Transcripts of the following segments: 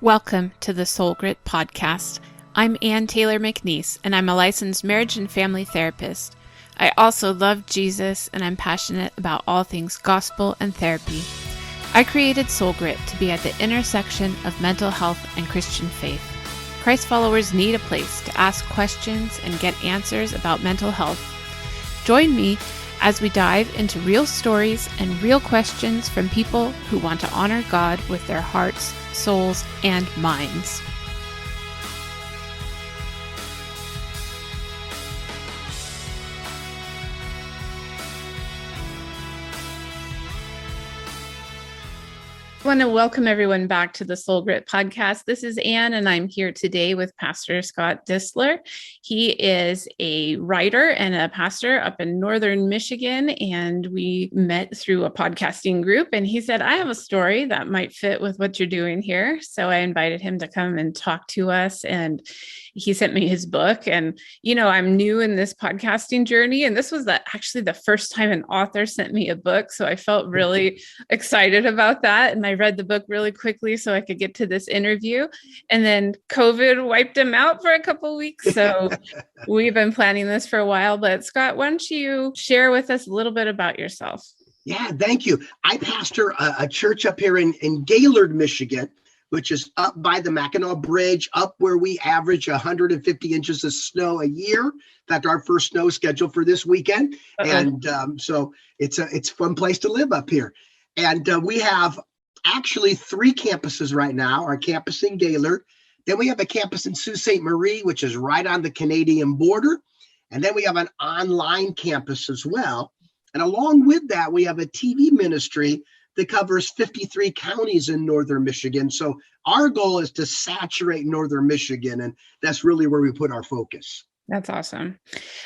Welcome to the Soul Grit Podcast. I'm Ann Taylor McNeese, and I'm a licensed marriage and family therapist. I also love Jesus, and I'm passionate about all things gospel and therapy. I created Soul Grit to be at the intersection of mental health and Christian faith. Christ followers need a place to ask questions and get answers about mental health. Join me as we dive into real stories and real questions from people who want to honor God with their hearts, souls, and minds. I want to welcome everyone back to the Soul Grit Podcast. This is Ann, and I'm here today with Pastor Scott Distler. He is a writer and a pastor up in northern Michigan, and we met through a podcasting group, and he said, I have a story that might fit with what you're doing here. So I invited him to come and talk to us, and he sent me his book. And, I'm new in this podcasting journey, and this was actually the first time an author sent me a book. So I felt really excited about that. And I read the book really quickly so I could get to this interview. And then COVID wiped him out for a couple of weeks. So we've been planning this for a while. But Scott, why don't you share with us a little bit about yourself? Yeah, thank you. I pastor a church up here in Gaylord, Michigan, which is up by the Mackinac Bridge, up where we average 150 inches of snow a year. In fact, our first snow is scheduled for this weekend. And so it's a fun place to live up here. And we have actually 3 campuses right now, our campus in Gaylord. Then we have a campus in Sault Ste. Marie, which is right on the Canadian border. And then we have an online campus as well. And along with that, we have a TV ministry that covers 53 counties in northern Michigan. So our goal is to saturate northern Michigan, and that's really where we put our focus. That's awesome.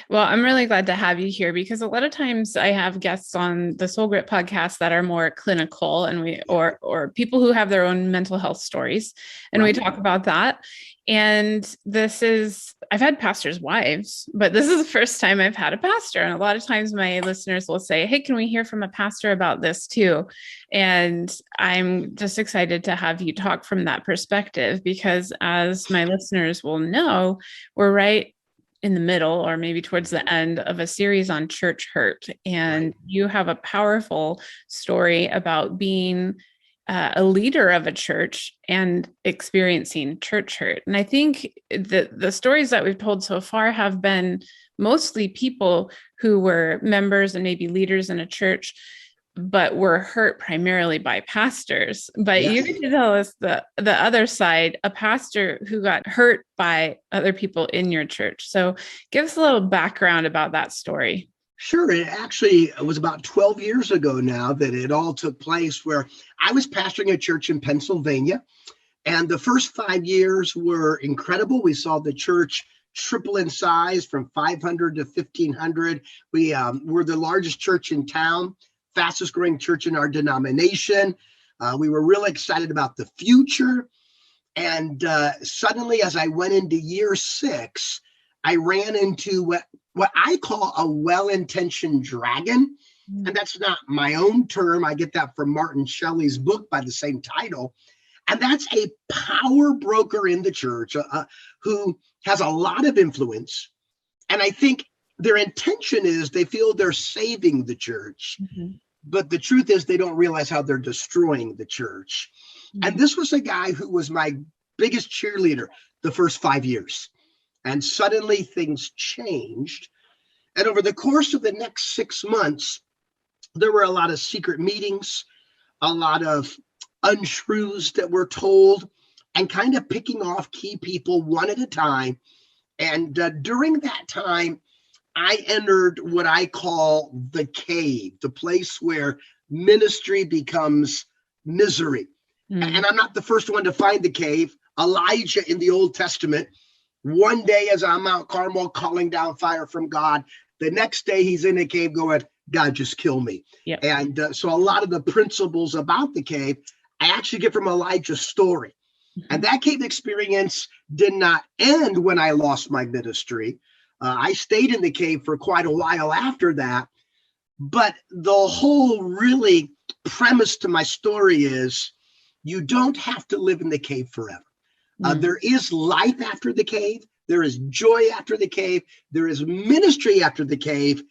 Well, I'm really glad to have you here because a lot of times I have guests on the Soul Grit podcast that are more clinical and or people who have their own mental health stories. And we talk about that. And I've had pastors' wives, but this is the first time I've had a pastor. And a lot of times my listeners will say, hey, can we hear from a pastor about this too? And I'm just excited to have you talk from that perspective because as my listeners will know, we're right in the middle or maybe towards the end of a series on church hurt. And you have a powerful story about being a leader of a church and experiencing church hurt. And I think the stories that we've told so far have been mostly people who were members and maybe leaders in a church, but were hurt primarily by pastors. But you get to tell us the other side, a pastor who got hurt by other people in your church. So give us a little background about that story. Sure. It was about 12 years ago now that it all took place, where I was pastoring a church in Pennsylvania. And the first 5 years were incredible. We saw the church triple in size from 500 to 1,500. We were the largest church in town, fastest growing church in our denomination. We were really excited about the future. And suddenly, as I went into year 6, I ran into what I call a well-intentioned dragon. And that's not my own term. I get that from Martin Shelley's book by the same title. And that's a power broker in the church who has a lot of influence. And I think their intention is they feel they're saving the church. Mm-hmm. But the truth is they don't realize how they're destroying the church. Mm-hmm. And this was a guy who was my biggest cheerleader the first 5 years. And suddenly things changed. And over the course of the next 6 months, there were a lot of secret meetings, a lot of untruths that were told, and kind of picking off key people one at a time. And during that time, I entered what I call the cave, the place where ministry becomes misery. Mm. And I'm not the first one to find the cave. Elijah in the Old Testament, one day as on Mount Carmel calling down fire from God, the next day he's in a cave going, God, just kill me. Yep. And so a lot of the principles about the cave, I actually get from Elijah's story. Mm-hmm. And that cave experience did not end when I lost my ministry. I stayed in the cave for quite a while after that. But the whole really premise to my story is You don't have to live in the cave forever. Mm. There is life after the cave. There is joy after the cave. There is ministry after the cave.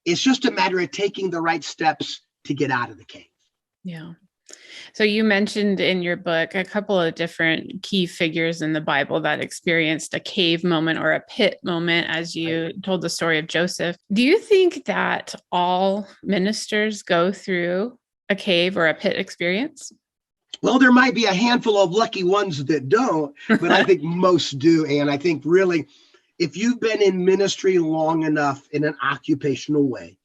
It's just a matter of taking the right steps to get out of the cave. Yeah. So you mentioned in your book a couple of different key figures in the Bible that experienced a cave moment or a pit moment, as you told the story of Joseph. Do you think that all ministers go through a cave or a pit experience? Well, there might be a handful of lucky ones that don't, but I think most do. And I think really, if you've been in ministry long enough in an occupational way,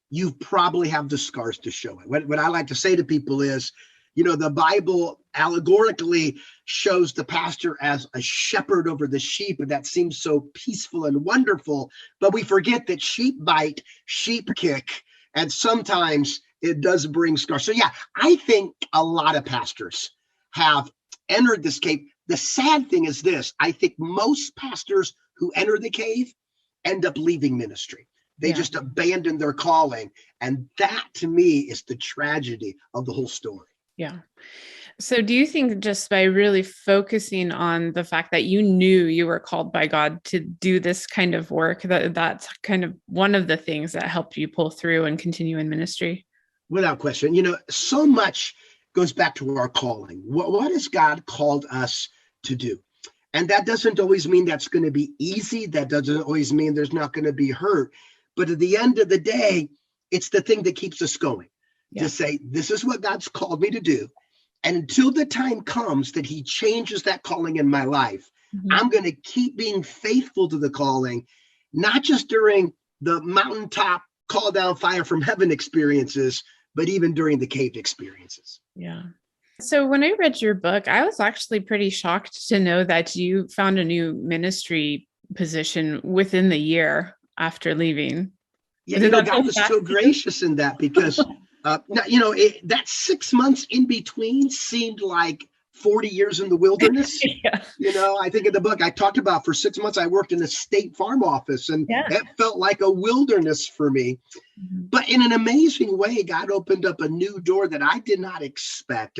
you probably have the scars to show it. What I like to say to people is, the Bible allegorically shows the pastor as a shepherd over the sheep, and that seems so peaceful and wonderful. But we forget that sheep bite, sheep kick, and sometimes it does bring scars. So yeah, I think a lot of pastors have entered this cave. The sad thing is this: I think most pastors who enter the cave end up leaving ministry. They just abandon their calling. And that, to me, is the tragedy of the whole story. Yeah. So do you think just by really focusing on the fact that you knew you were called by God to do this kind of work, that's kind of one of the things that helped you pull through and continue in ministry? Without question. So much goes back to our calling. What has God called us to do? And that doesn't always mean that's going to be easy. That doesn't always mean there's not going to be hurt. But at the end of the day, it's the thing that keeps us going. To say, this is what God's called me to do. And until the time comes that he changes that calling in my life, I'm going to keep being faithful to the calling, not just during the mountaintop call down fire from heaven experiences, but even during the cave experiences. Yeah. So when I read your book, I was actually pretty shocked to know that you found a new ministry position within the year after leaving. Yeah, God was so gracious in that, because that 6 months in between seemed like 40 years in the wilderness. Yeah. I think in the book I talked about, for 6 months I worked in a state farm office, and it felt like a wilderness for me. But in an amazing way, God opened up a new door that I did not expect.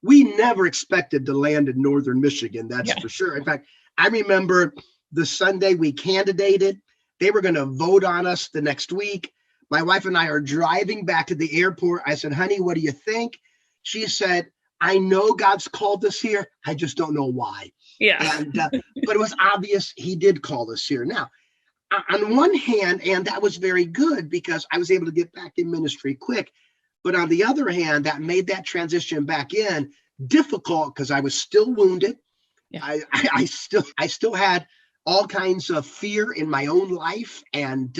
We never expected to land in northern Michigan, that's for sure. In fact, I remember the Sunday we candidated, they were going to vote on us the next week. My wife and I are driving back to the airport. I said, honey, what do you think? She said, I know God's called us here. I just don't know why. Yeah. And but it was obvious he did call us here. Now, on one hand, and that was very good because I was able to get back in ministry quick. But on the other hand, that made that transition back in difficult because I was still wounded. Yeah. I still had all kinds of fear in my own life. And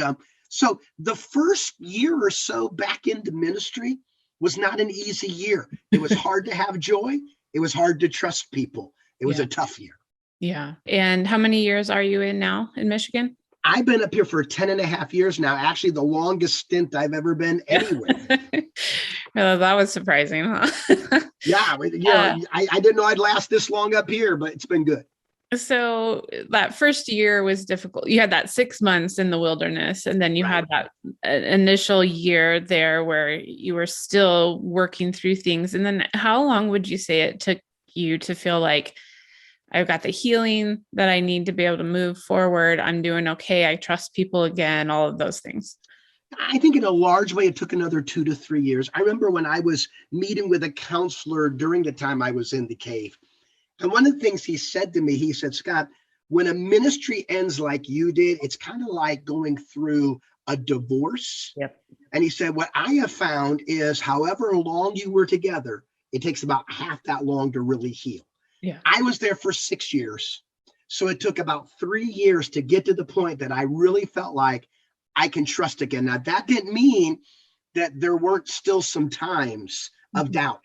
so the first year or so back into ministry was not an easy year. It was hard to have joy. It was hard to trust people. It was a tough year. Yeah. And how many years are you in now in Michigan? I've been up here for 10 and a half years now. Actually, the longest stint I've ever been anywhere. Well, that was surprising, huh? Yeah. I didn't know I'd last this long up here, but it's been good. So that first year was difficult. You had that 6 months in the wilderness, and then you had that initial year there where you were still working through things. And then how long would you say it took you to feel like, I've got the healing that I need to be able to move forward, I'm doing okay, I trust people again, all of those things? I think in a large way, it took another 2 to 3 years. I remember when I was meeting with a counselor during the time I was in the cave. And one of the things he said to me, he said, Scott, when a ministry ends like you did, it's kind of like going through a divorce. Yep. And he said, what I have found is however long you were together, it takes about half that long to really heal. Yeah. I was there for 6 years. So it took about 3 years to get to the point that I really felt like I can trust again. Now, that didn't mean that there weren't still some times of doubt.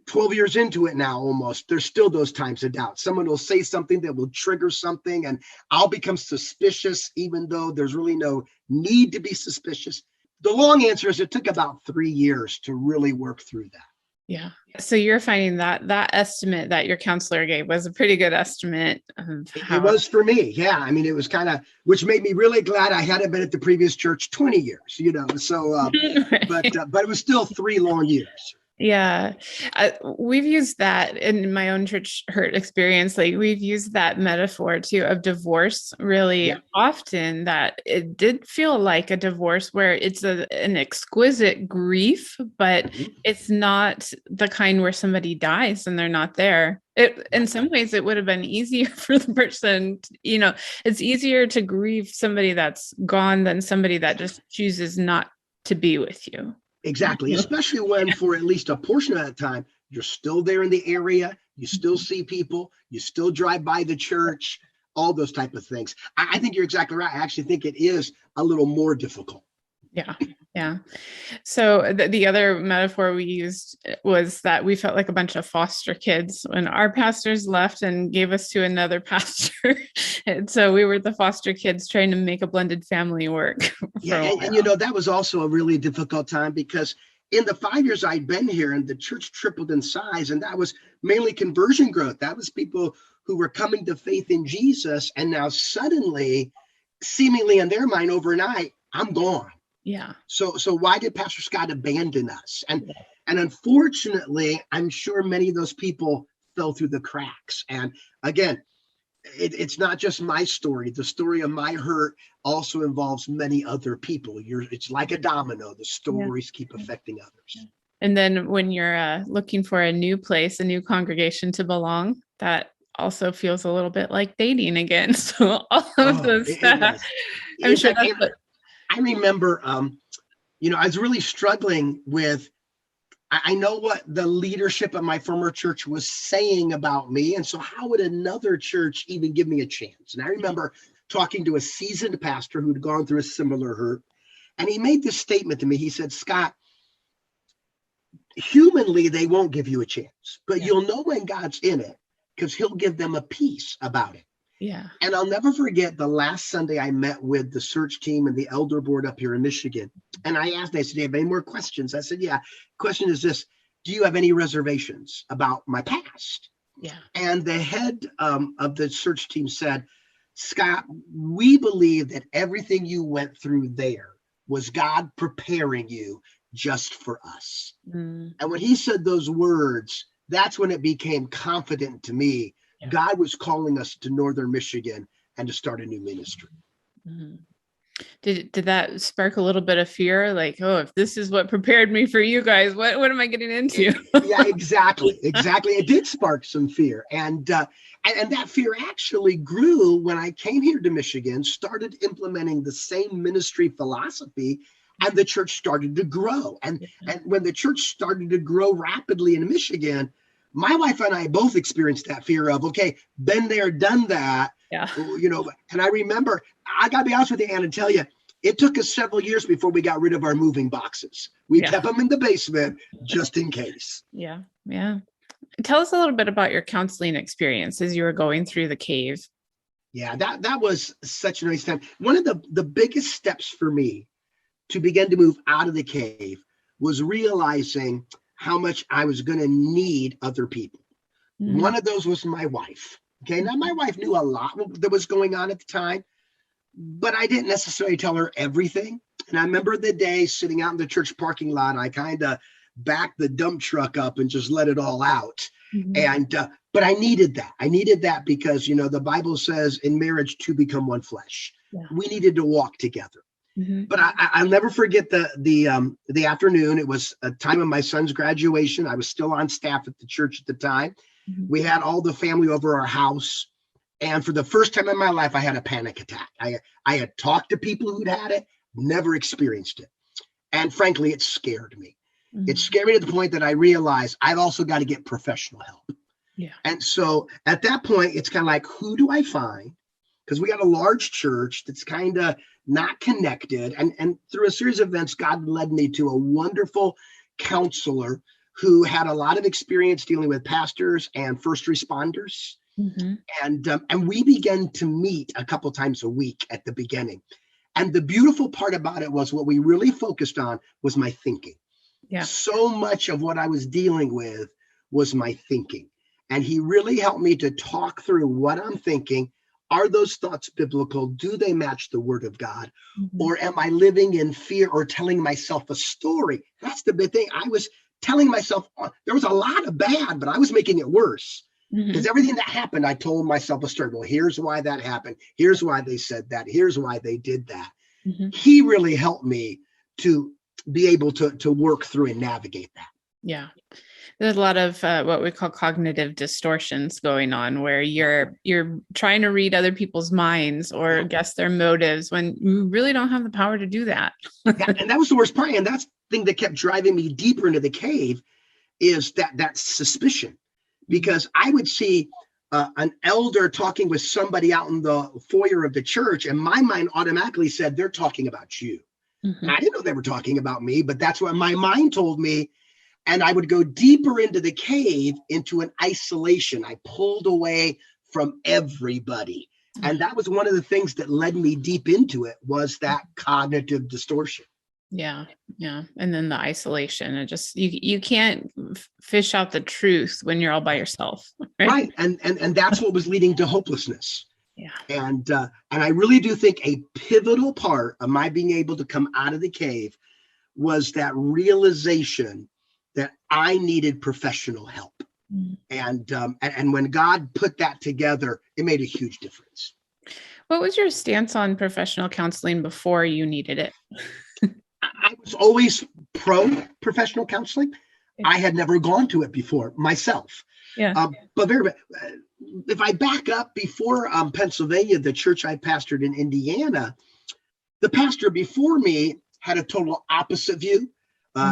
12 years into it now, almost, there's still those times of doubt. Someone will say something that will trigger something, and I'll become suspicious, even though there's really no need to be suspicious. The long answer is it took about 3 years to really work through that. Yeah. So you're finding that estimate that your counselor gave was a pretty good estimate of how it was for me. Yeah. I mean, it was kind of, which made me really glad I hadn't been at the previous church 20 years, so, right. but it was still 3 long years. Yeah. We've used that in my own church hurt experience. Like we've used that metaphor too of divorce really Yeah. often, that it did feel like a divorce where it's an exquisite grief, but Mhm. it's not the kind where somebody dies and they're not there. In Right. some ways, it would have been easier for the person, it's easier to grieve somebody that's gone than somebody that just chooses not to be with you. Exactly. Especially when for at least a portion of that time, you're still there in the area, you still see people, you still drive by the church, all those type of things. I think you're exactly right. I actually think it is a little more difficult. Yeah. Yeah. So the other metaphor we used was that we felt like a bunch of foster kids when our pastors left and gave us to another pastor. And so we were the foster kids trying to make a blended family work Yeah, for a and while. that was also a really difficult time because in the 5 years I'd been here and the church tripled in size, and that was mainly conversion growth. That was people who were coming to faith in Jesus, and now suddenly, seemingly in their mind overnight, I'm gone. Yeah. So why did Pastor Scott abandon us? And unfortunately, I'm sure many of those people fell through the cracks. And again, it's not just my story. The story of my hurt also involves many other people. It's like a domino. The Yeah. stories keep affecting others. And then when you're looking for a new place, a new congregation to belong, that also feels a little bit like dating again. So all of Oh, those it stuff, does. I'm In sure fact, that's what, I remember, I was really struggling with. I know what the leadership of my former church was saying about me. And so, how would another church even give me a chance? And I remember talking to a seasoned pastor who'd gone through a similar hurt. And he made this statement to me. He said, Scott, humanly, they won't give you a chance, but yeah, you'll know when God's in it because he'll give them a peace about it. yeah, And I'll never forget the last Sunday I met with the search team and the elder board up here in Michigan. And I asked, they said, do you have any more questions? I said, yeah. Question is this: do you have any reservations about my past? yeah, And the head of the search team said, Scott, we believe that everything you went through there was God preparing you just for us. mm, And when he said those words, that's when it became confident to me. yeah. God was calling us to Northern Michigan and to start a new ministry. Mhm. Did that spark a little bit of fear? Like, oh, if this is what prepared me for you guys, what am I getting into? Yeah, exactly. Exactly. It did spark some fear. And that fear actually grew when I came here to Michigan, started implementing the same ministry philosophy, and the church started to grow. And when the church started to grow rapidly in Michigan, my wife and I both experienced that fear of, okay, been there, done that. Yeah. And I remember, I got to be honest with you, Ann, and tell you, it took us several years before we got rid of our moving boxes. We Yeah. kept them in the basement just in case. Yeah. Yeah. Tell us a little bit about your counseling experience as you were going through the cave. Yeah, that was such a nice time. One of the biggest steps for me to begin to move out of the cave was realizing how much I was going to need other people. Mm, One of those was my wife. Okay, now my wife knew a lot that was going on at the time, but I didn't necessarily tell her everything. And I remember the day sitting out in the church parking lot, I kind of backed the dump truck up and just let it all out. mhm. And but I needed that. I needed that because the Bible says in marriage two become one flesh. Yeah. We needed to walk together. Mhm. But I'll never forget the afternoon. It was a time of my son's graduation. I was still on staff at the church at the time. Mhm. We had all the family over our house. And for the first time in my life, I had a panic attack. I had talked to people who'd had it, never experienced it. And frankly, it scared me. It Mhm. scared me to the point that I realized I've also got to get professional help. Yeah. And so at that point, it's kind of like, who do I find? Because we got a large church that's kind of not connected. And through a series of events, God led me to a wonderful counselor who had a lot of experience dealing with pastors and first responders. Mhm. And we began to meet a couple times a week at the beginning. And the beautiful part about it was what we really focused on was my thinking. Yeah. So much of what I was dealing with was my thinking. And he really helped me to talk through what I'm thinking. Are those thoughts biblical? Do they match the word of God? Mhm. Or am I living in fear or telling myself a story? That's the big thing. I was telling myself there was a lot of bad, but I was making it worse. Because everything that happened, I told myself a story. Well, here's why that happened. Here's why they said that. Here's why they did that. He really helped me to be able to work through and navigate that. Yeah. There's a lot of what we call cognitive distortions going on, where you're trying to read other people's minds or guess their motives when you really don't have the power to do that. Yeah, and that was the worst part. And that's the thing that kept driving me deeper into the cave, is that suspicion. Because I would see an elder talking with somebody out in the foyer of the church, and my mind automatically said, they're talking about you. And I didn't know they were talking about me, but that's what my mind told me. And I would go deeper into the cave, into an isolation. I pulled away from everybody. And that was one of the things that led me deep into it, was that cognitive distortion. Yeah. Yeah. And then the isolation, and just, you can't fish out the truth when you're all by yourself. Right. And that's what was leading to hopelessness. Yeah. And I really do think a pivotal part of my being able to come out of the cave was that realization that I needed professional help. And when God put that together, it made a huge difference. What was your stance on professional counseling before you needed it? I was always pro professional counseling. I had never gone to it before myself. Yeah. But if I back up, before Pennsylvania, the church I pastored in Indiana, the pastor before me had a total opposite view.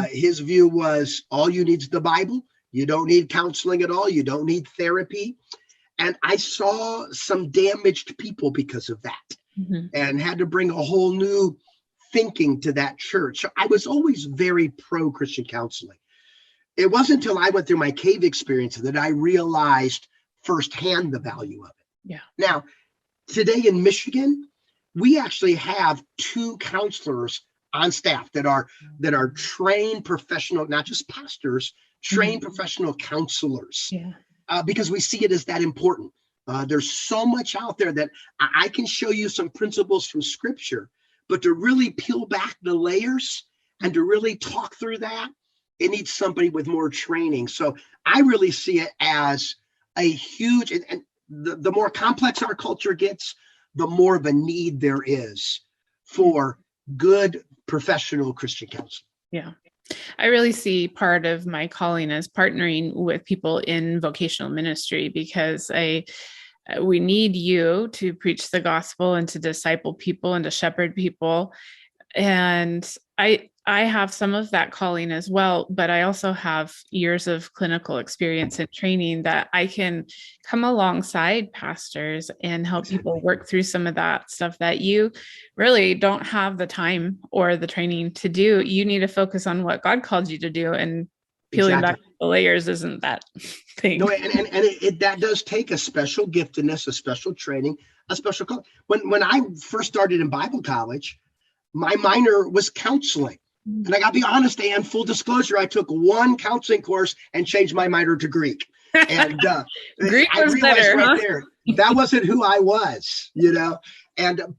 His view was, all you need is the Bible. You don't need counseling at all. You don't need therapy. And I saw some damaged people because of that, and had to bring a whole new thinking to that church. So I was always very pro Christian counseling. It wasn't until I went through my cave experience that I realized firsthand the value of it. Yeah. Now, today in Michigan, we actually have 2 counselors on staff that are trained professional, not just pastors, trained professional counselors. Yeah. Because we see it as that important. There's so much out there that I can show you some principles from Scripture, but to really peel back the layers and to really talk through that, it needs somebody with more training. So I really see it as a huge, and the more complex our culture gets, the more of a need there is for good professional Christian counseling. Yeah. I really see part of my calling as partnering with people in vocational ministry, because we need you to preach the gospel and to disciple people and to shepherd people. And I have some of that calling as well, but I also have years of clinical experience and training that I can come alongside pastors and help people work through some of that stuff that you really don't have the time or the training to do. You need to focus on what God called you to do, and peeling back the layers isn't that thing. No, and that does take a special giftedness, a special training, a special call. When I first started in Bible college, my minor was counseling. And I got to be honest, Ann, full disclosure, I took one counseling course and changed my minor to Greek. And Greek I was realized better, right there, that wasn't who I was,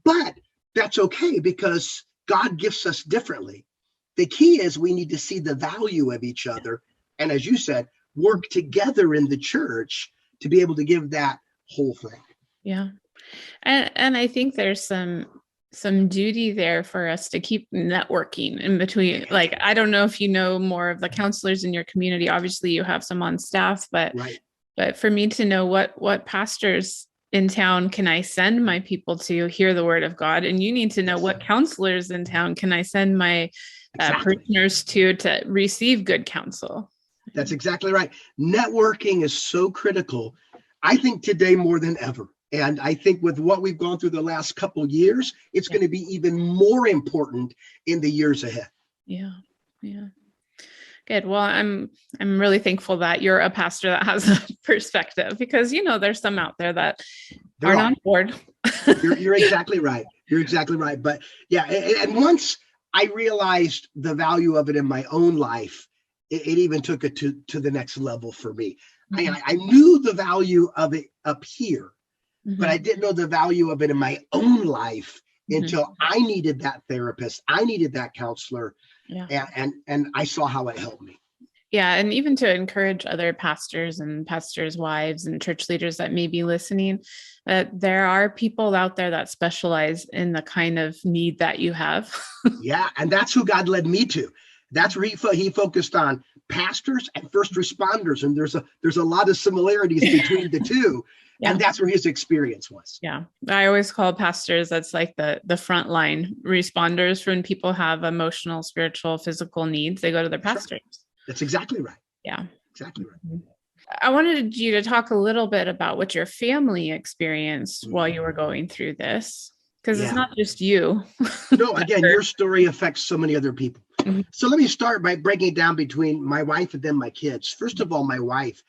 but that's okay, because God gifts us differently. The key is we need to see the value of each other. And as you said, work together in the church to be able to give that whole thing. Yeah. And I think there's some duty there for us to keep networking in between. Like, I don't know if you know more of the counselors in your community. Obviously you have some on staff, but for me to know what pastors in town can I send my people to hear the word of God, and you need to know what counselors in town can I send my parishioners to receive good counsel. That's exactly right. Networking is so critical, I think, today more than ever. And I think with what we've gone through the last couple of years, it's going to be even more important in the years ahead. Yeah. Yeah. Good. Well, I'm really thankful that you're a pastor that has a perspective, because, there's some out there that aren't on board. You're exactly right. You're exactly right. But yeah. And once I realized the value of it in my own life, it even took it to the next level for me. I knew the value of it up here, but I didn't know the value of it in my own life until I needed that therapist. I needed that counselor. Yeah. And I saw how it helped me. Yeah, and even to encourage other pastors and pastors' wives and church leaders that may be listening, that there are people out there that specialize in the kind of need that you have. Yeah, and that's who God led me to. That's where he focused on pastors and first responders, and there's a lot of similarities between the two, Yeah. and that's where his experience was. Yeah. I always call pastors, that's like the frontline responders for when people have emotional, spiritual, physical needs. They go to their pastors. That's exactly right. Yeah. Exactly right. I wanted you to talk a little bit about what your family experienced while you were going through this, because it's not just you. No, again, your story affects so many other people. Mhm. So let me start by breaking it down between my wife and then my kids. First of all, my wife,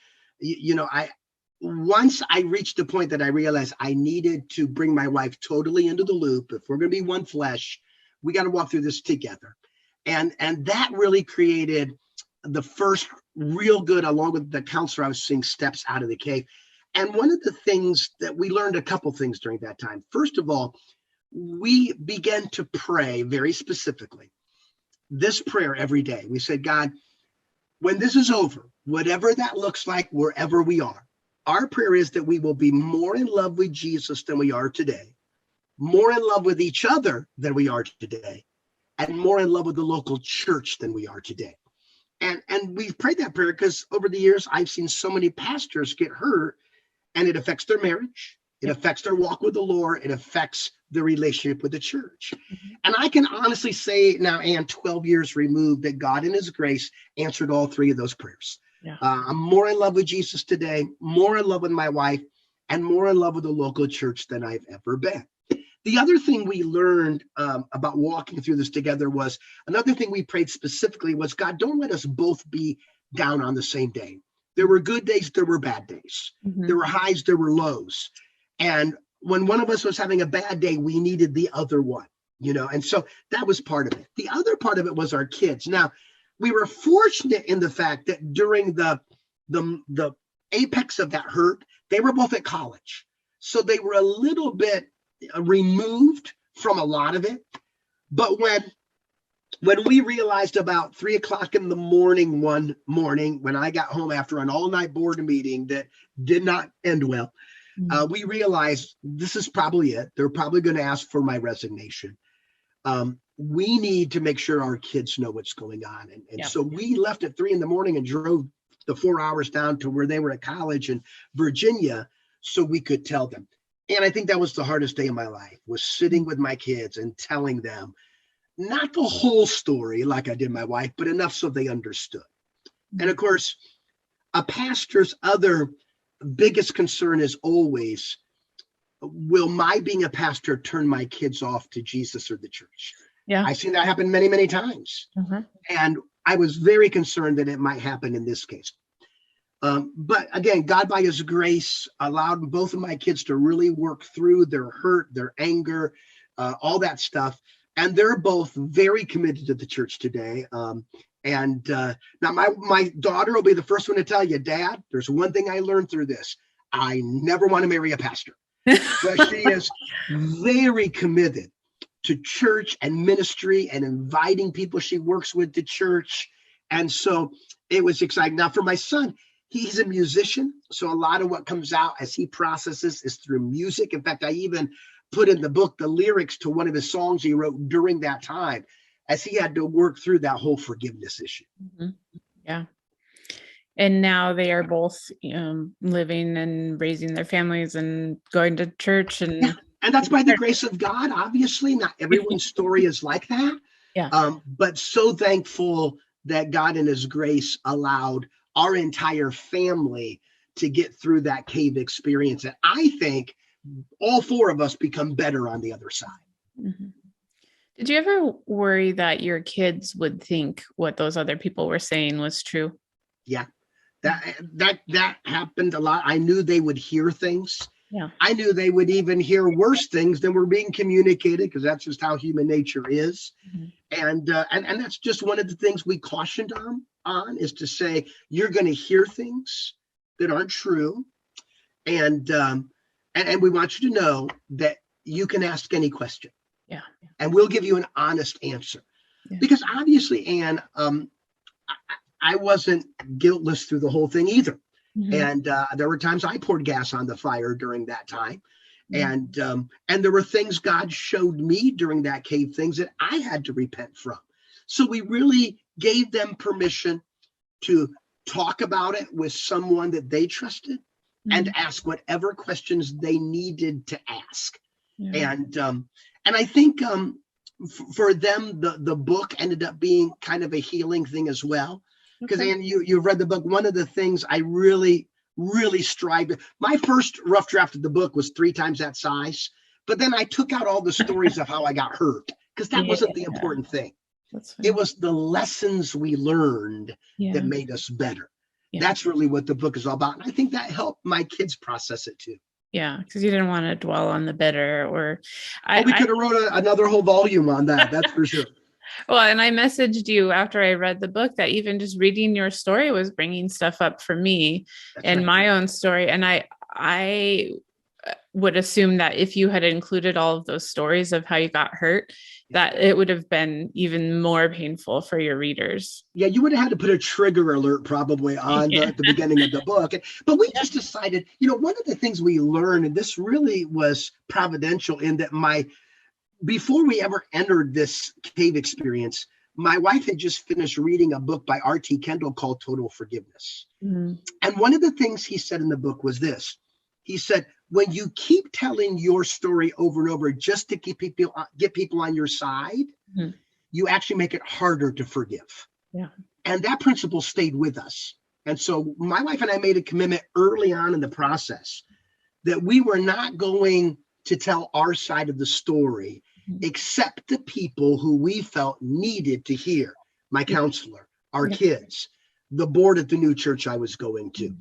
once I reached the point that I realized I needed to bring my wife totally into the loop. If we're going to be one flesh, we got to walk through this together. And that really created the first real good, along with the counselor I was seeing, steps out of the cave. And one of the things that we learned, a couple things during that time. First of all, we began to pray very specifically this prayer every day. We said, God, when this is over, whatever that looks like, wherever we are, our prayer is that we will be more in love with Jesus than we are today, more in love with each other than we are today, and more in love with the local church than we are today. And we've prayed that prayer because over the years, I've seen so many pastors get hurt, and it affects their marriage. It affects their walk with the Lord. It affects their relationship with the church. Mm-hmm. And I can honestly say now, and 12 years removed, that God in his grace answered all three of those prayers. Yeah. I'm more in love with Jesus today, more in love with my wife, and more in love with the local church than I've ever been. The other thing we learned about walking through this together was, another thing we prayed specifically was, God, don't let us both be down on the same day. There were good days, there were bad days. Mm-hmm. There were highs, there were lows. And when one of us was having a bad day, we needed the other one, and so that was part of it. The other part of it was our kids. Now, we were fortunate in the fact that during the apex of that hurt, they were both at college. So they were a little bit removed from a lot of it. But when we realized about 3:00 in the morning one morning, when I got home after an all-night board meeting that did not end well, we realized this is probably it. They're probably going to ask for my resignation. We need to make sure our kids know what's going on. And so we left at 3 a.m. and drove the 4 hours down to where they were at college in Virginia so we could tell them. And I think that was the hardest day of my life, was sitting with my kids and telling them, not the whole story like I did my wife, but enough so they understood. And of course, a pastor's other biggest concern is always, will my being a pastor turn my kids off to Jesus or the church? Yeah, I've seen that happen many, many times. Mm-hmm. And I was very concerned that it might happen in this case. But again, God, by his grace, allowed both of my kids to really work through their hurt, their anger, all that stuff. And they're both very committed to the church today. Now my daughter will be the first one to tell you, Dad, there's one thing I learned through this. I never want to marry a pastor. But she is very committed to church and ministry and inviting people she works with to church. And so it was exciting. Now for my son, he's a musician. So a lot of what comes out as he processes is through music. In fact, I even put in the book the lyrics to one of his songs he wrote during that time, as he had to work through that whole forgiveness issue. Mm-hmm. Yeah. And now they are both living and raising their families and going to church. And that's by the grace of God. Obviously, not everyone's story is like that. Yeah. But so thankful that God in his grace allowed our entire family to get through that cave experience. And I think all four of us become better on the other side. Mm-hmm. Did you ever worry that your kids would think what those other people were saying was true? Yeah, that happened a lot. I knew they would hear things. Yeah, I knew they would even hear worse things than were being communicated, because that's just how human nature is. Mm-hmm. And that's just one of the things we cautioned on is to say, you're going to hear things that aren't true. And we want you to know that you can ask any question. Yeah. And we'll give you an honest answer. Yeah. Because obviously, Anne, I wasn't guiltless through the whole thing either. Mhm. And there were times I poured gas on the fire during that time. Mhm. And there were things God showed me during that cave, things that I had to repent from. So we really gave them permission to talk about it with someone that they trusted and Mhm. ask whatever questions they needed to ask. Yeah. And I think for them, the book ended up being kind of a healing thing as well. Because Okay. Ann, you've read the book. One of the things I really strive. My first rough draft of the book was 3 times that size, but then I took out all the stories of how I got hurt because that Yeah, wasn't the important thing. that's It fine. was the lessons we learned that Yeah. made us better. Yeah. That's really what the book is all about. And I think that helped my kids process it too. Yeah. Because you didn't want to dwell on the bitter or Oh, we I could have wrote another whole volume on that. That's for sure. well, and I messaged you after I read the book that even just reading your story was bringing stuff up for me That's and right. my own story. And I would assume that if you had included all of those stories of how you got hurt, that it would have been even more painful for your readers. Yeah, you would have had to put a trigger alert probably on Yeah. the beginning of the book. But we just decided, one of the things we learned, and this really was providential in that before we ever entered this cave experience, my wife had just finished reading a book by R.T. Kendall called Total Forgiveness. Mhm. And one of the things he said in the book was this. He said, when you keep telling your story over and over just to get people on your side, Mhm. you actually make it harder to forgive. Yeah. And that principle stayed with us. And so my wife and I made a commitment early on in the process that we were not going to tell our side of the story Mhm. except the people who we felt needed to hear. My Yeah. counselor, our Yeah. kids, the board at the new church I was going to.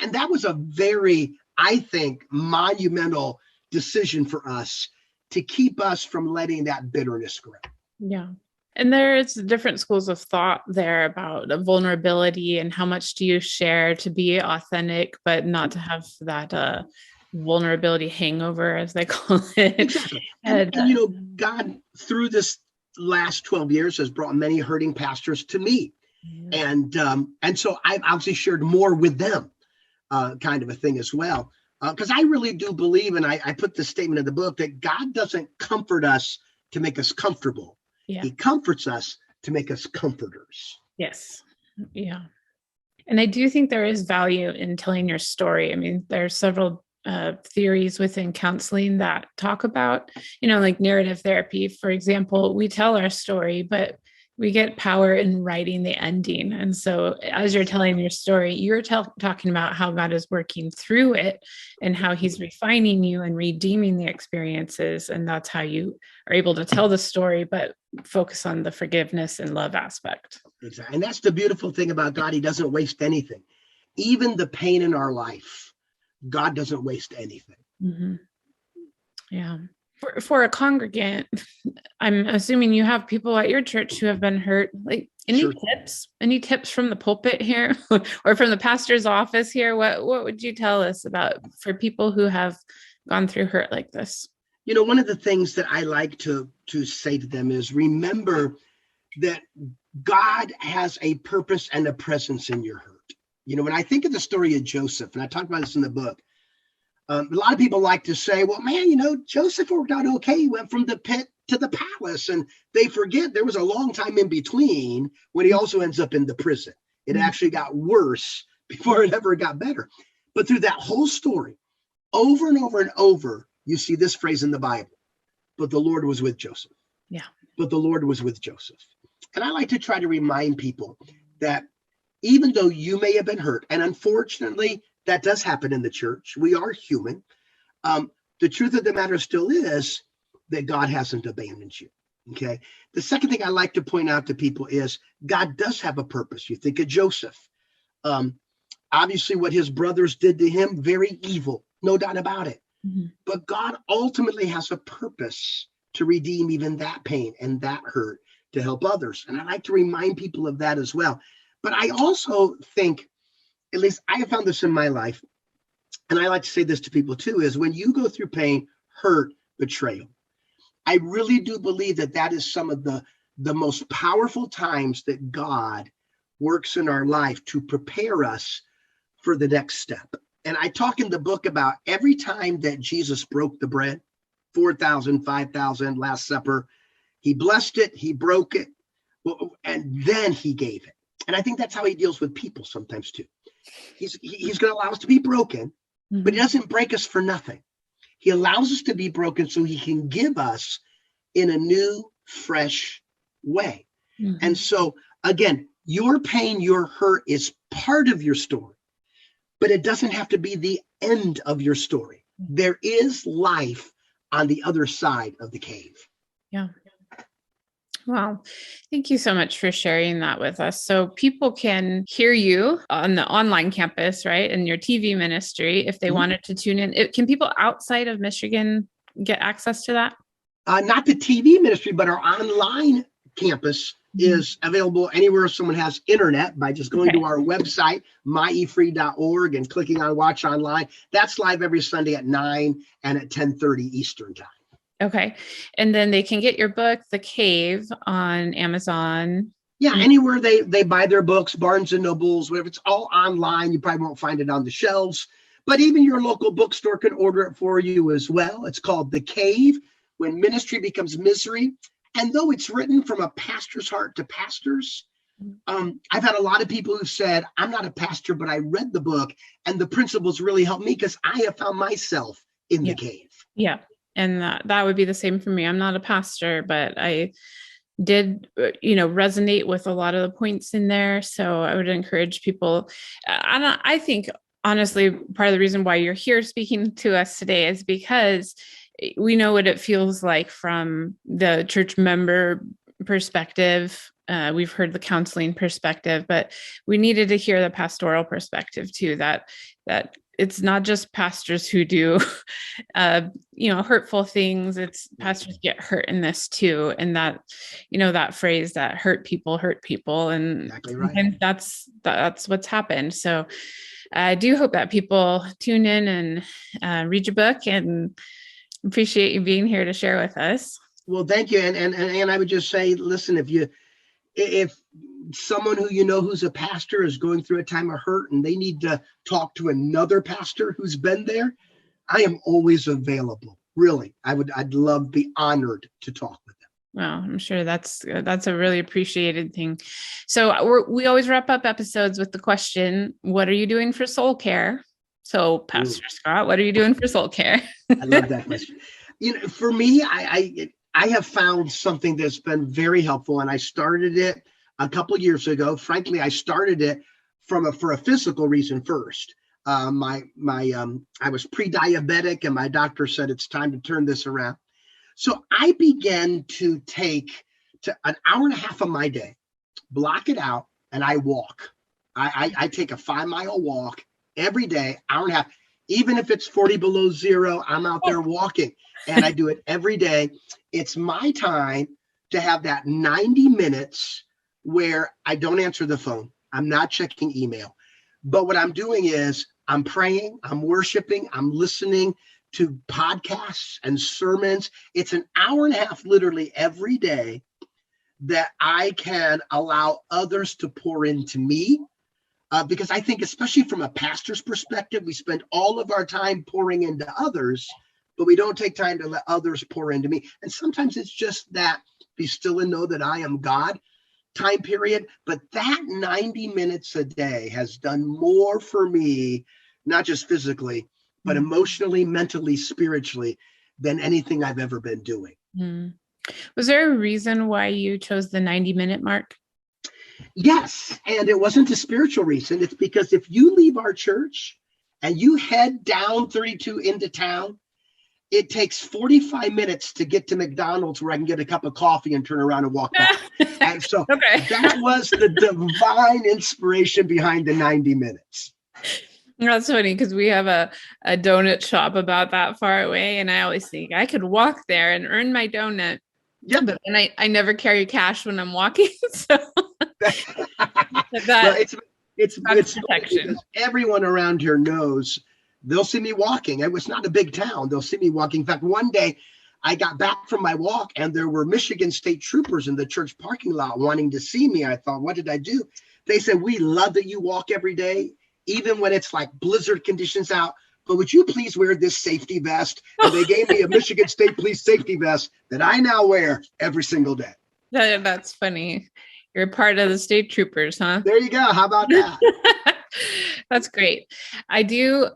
And that was a very, I think, monumental decision for us to keep us from letting that bitterness grow. Yeah. And there's different schools of thought there about the vulnerability and how much do you share to be authentic, but not to have that vulnerability hangover, as they call it. Exactly. And God, through this last 12 years, has brought many hurting pastors to me. And so I've obviously shared more with them, kind of a thing as well. Because I really do believe, and I put this statement in the book, that God doesn't comfort us to make us comfortable. Yeah. He comforts us to make us comforters. Yes. Yeah. And I do think there is value in telling your story. I mean, there are several theories within counseling that talk about, like narrative therapy, for example. We tell our story, but we get power in writing the ending. And so as you're telling your story, you're talking about how God is working through it and how he's refining you and redeeming the experiences. And that's how you are able to tell the story, but focus on the forgiveness and love aspect. Exactly. And that's the beautiful thing about God. He doesn't waste anything. Even the pain in our life, God doesn't waste anything. Mm-hmm. Yeah. For a congregant, I'm assuming you have people at your church who have been hurt. Like Sure. any tips from the pulpit here or from the pastor's office here? What would you tell us about for people who have gone through hurt like this? One of the things that I like to say to them is remember that God has a purpose and a presence in your hurt. When I think of the story of Joseph, and I talk about this in the book, a lot of people like to say, well, man, Joseph worked out okay. He went from the pit to the palace. And they forget there was a long time in between when he also ends up in the prison. It actually got worse before it ever got better. But through that whole story, over and over and over, you see this phrase in the Bible, but the Lord was with Joseph. Yeah. But the Lord was with Joseph. And I like to try to remind people that even though you may have been hurt, and unfortunately, that does happen in the church. We are human. The truth of the matter still is that God hasn't abandoned you. Okay. The second thing I like to point out to people is God does have a purpose. You think of Joseph. Obviously, what his brothers did to him, very evil, no doubt about it. Mm-hmm. But God ultimately has a purpose to redeem even that pain and that hurt to help others. And I like to remind people of that as well. But I also think, at least I have found this in my life, and I like to say this to people too, is when you go through pain, hurt, betrayal, I really do believe that is some of the most powerful times that God works in our life to prepare us for the next step. And I talk in the book about every time that Jesus broke the bread, 4,000, 5,000, Last Supper, he blessed it, he broke it, and then he gave it. And I think that's how he deals with people sometimes too. He's going to allow us to be broken, but he doesn't break us for nothing. He allows us to be broken so he can give us in a new, fresh way. And so, again, your pain, your hurt is part of your story, but it doesn't have to be the end of your story. There is life on the other side of the cave. Yeah. Well, thank you so much for sharing that with us. So people can hear you on the online campus, right? And your TV ministry, if they wanted to tune in. Can people outside of Michigan get access to that? Not the TV ministry, but our online campus is available anywhere someone has internet by just going to our website, myefree.org, and clicking on Watch Online. That's live every Sunday at 9 and at 10:30 Eastern time. Okay. And then they can get your book, The Cave, on Amazon. Yeah, anywhere they buy their books, Barnes and Nobles, whatever. It's all online. You probably won't find it on the shelves, but even your local bookstore can order it for you as well. It's called The Cave, When Ministry Becomes Misery. And though it's written from a pastor's heart to pastors, I've had a lot of people who've said, I'm not a pastor, but I read the book and the principles really helped me because I have found myself in the cave. Yeah. And that would be the same for me. I'm not a pastor, but I did, resonate with a lot of the points in there. So I would encourage people. I think, honestly, part of the reason why you're here speaking to us today is because we know what it feels like from the church member perspective. We've heard the counseling perspective, but we needed to hear the pastoral perspective too, that it's not just pastors who do, hurtful things. It's pastors get hurt in this too. And that, that phrase that hurt people. And exactly right. And that's what's happened. So I do hope that people tune in and read your book, and appreciate you being here to share with us. Well, thank you. And I would just say, listen, if someone who who's a pastor is going through a time of hurt and they need to talk to another pastor who's been there, I am always available. Really, I'd love, be honored to talk with them. Well, I'm sure that's a really appreciated thing. So we always wrap up episodes with the question, what are you doing for soul care? So Pastor Scott, what are you doing for soul care? I love that question. For me, I have found something that's been very helpful, and I started it a couple of years ago. Frankly, I started it for a physical reason first. I was pre-diabetic, and my doctor said it's time to turn this around. So I began to take an hour and a half of my day, block it out, and I walk. I take a 5-mile walk every day, hour and a half. Even if it's 40 below zero, I'm out there walking, and I do it every day. It's my time to have that 90 minutes where I don't answer the phone. I'm not checking email. But what I'm doing is I'm praying, I'm worshiping, I'm listening to podcasts and sermons. It's an hour and a half literally every day that I can allow others to pour into me. Because I think, especially from a pastor's perspective, we spend all of our time pouring into others, but we don't take time to let others pour into me. And sometimes it's just that be still and know that I am God time period. But that 90 minutes a day has done more for me, not just physically, but emotionally, mentally, spiritually, than anything I've ever been doing. Was there a reason why you chose the 90-minute mark? Yes, and it wasn't a spiritual reason. It's because if you leave our church and you head down 32 into town, it takes 45 minutes to get to McDonald's where I can get a cup of coffee and turn around and walk back. And so that was the divine inspiration behind the 90 minutes. That's funny because we have a donut shop about that far away. And I always think I could walk there and earn my donut. Yeah, but I never carry cash when I'm walking. So it's protection. Everyone around here knows they'll see me walking. It was not a big town. They'll see me walking. In fact, one day I got back from my walk and there were Michigan State troopers in the church parking lot wanting to see me. I thought, what did I do? They said, we love that you walk every day, even when it's like blizzard conditions out. But would you please wear this safety vest? And they gave me a Michigan State Police safety vest that I now wear every single day. That's funny. You're part of the state troopers, huh? There you go. How about that? That's great. I do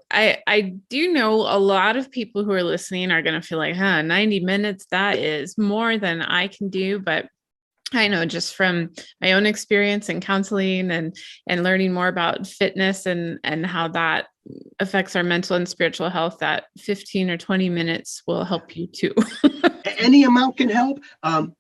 know a lot of people who are listening are going to feel like, 90 minutes, that is more than I can do. But I know just from my own experience in counseling and learning more about fitness and how that affects our mental and spiritual health, that 15 or 20 minutes will help you too. Any amount can help.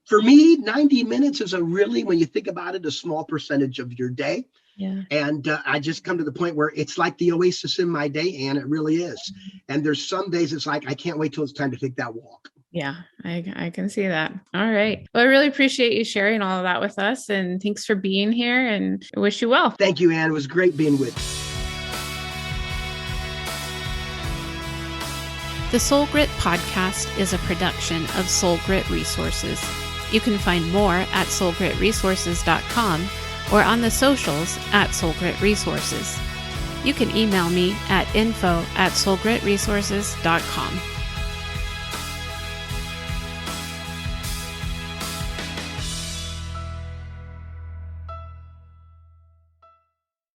For me, 90 minutes is when you think about it, a small percentage of your day. Yeah. And I just come to the point where it's like the oasis in my day, and it really is. And there's some days it's like, I can't wait till it's time to take that walk. Yeah, I can see that. All right. Well, I really appreciate you sharing all of that with us, and thanks for being here, and I wish you well. Thank you, Ann. It was great being with you. The Soul Grit podcast is a production of Soul Grit Resources. You can find more at soulgritresources.com or on the socials at Soul Grit Resources. You can email me at info@soulgritresources.com.